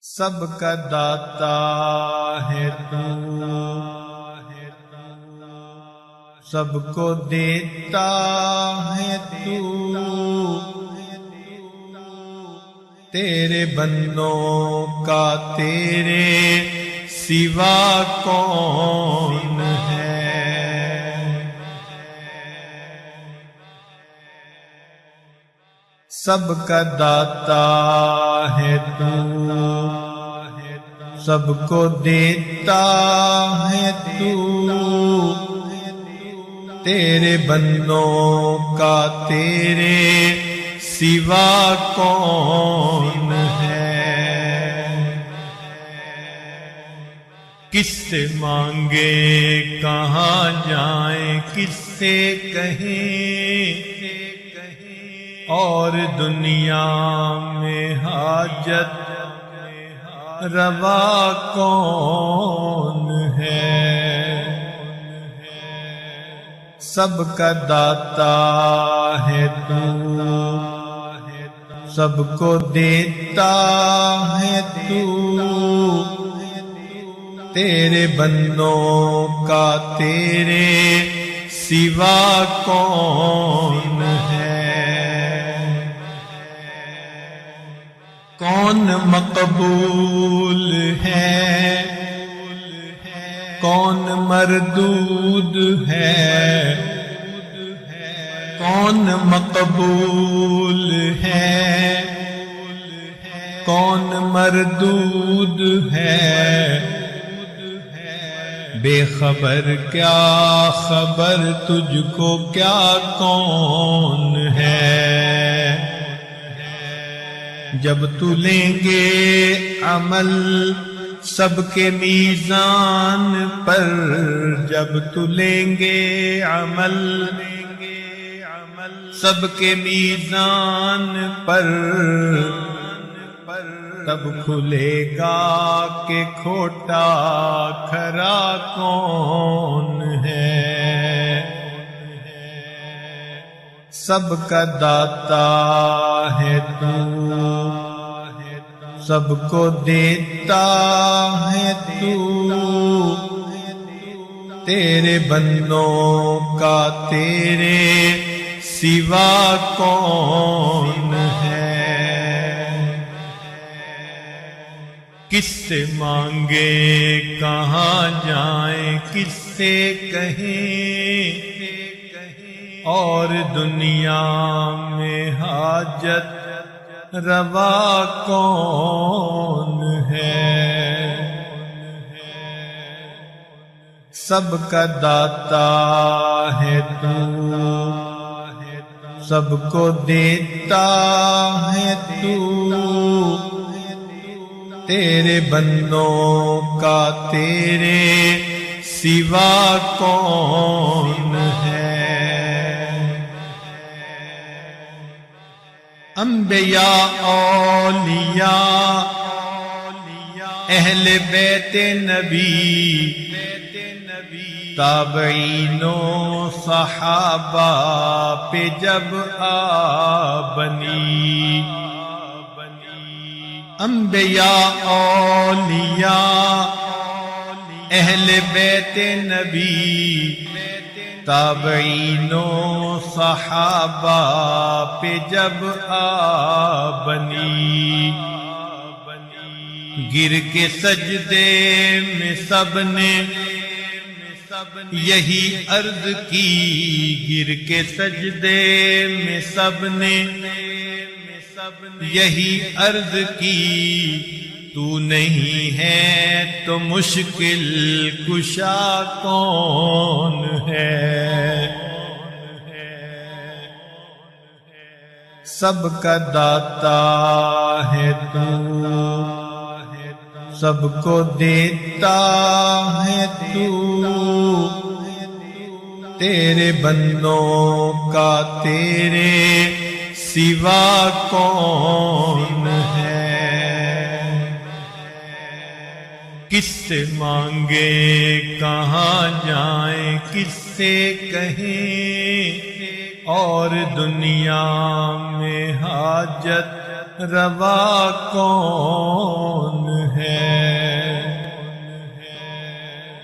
سب کا داتا ہے تو، سب کو دیتا ہے تو، تیرے بندوں کا تیرے سوا کون ہے؟ سب کا داتا ہے تو، سب کو دیتا ہے تو، تیرے بندوں کا تیرے سوا کون ہے؟ کس سے مانگے کہاں جائیں، کس سے کہیں، اور دنیا میں حاجت روا کون ہے؟ سب کا داتا ہے تو، سب کو دیتا ہے تو، تیرے بندوں کا تیرے سوا کون ہے؟ کون مقبول ہے، کون مردود ہے، کون مقبول ہے، کون مردود ہے؟ بے خبر کیا خبر، تجھ کو کیا کون ہے؟ جب تو لیں گے عمل سب کے میزان پر، جب تو لیں گے عمل سب کے میزان پر، تب کھلے گا کہ کھوٹا کھرا کون ہے؟ سب کا داتا ہے تو، سب کو دیتا ہے تو، تیرے بندوں کا تیرے سوا کون ہے؟ کس سے مانگے کہاں جائیں، کس سے کہیں، اور دنیا میں حاجت روا کون ہے؟ سب کا داتا ہے تو، سب کو دیتا ہے تو، تیرے بندوں کا تیرے سوا کون ہے؟ انبیاء اولیاء اہل بیت نبی، تابعین و صحابہ پہ جب بنی، انبیاء اولیاء اہل بیت نبی، تابعین و صحابہ پہ جب بنی، گر کے سجدے میں سب نے یہی عرض کی، گر کے سجدے میں سب نے یہی عرض کی، تو نہیں ہے تو مشکل کشا کون ہے؟ سب کا داتا ہے تو، سب کو دیتا ہے تو، تیرے بندوں کا تیرے سوا کون ہے؟ کس سے مانگے کہاں جائیں، کس سے کہیں، اور دنیا میں حاجت روا کون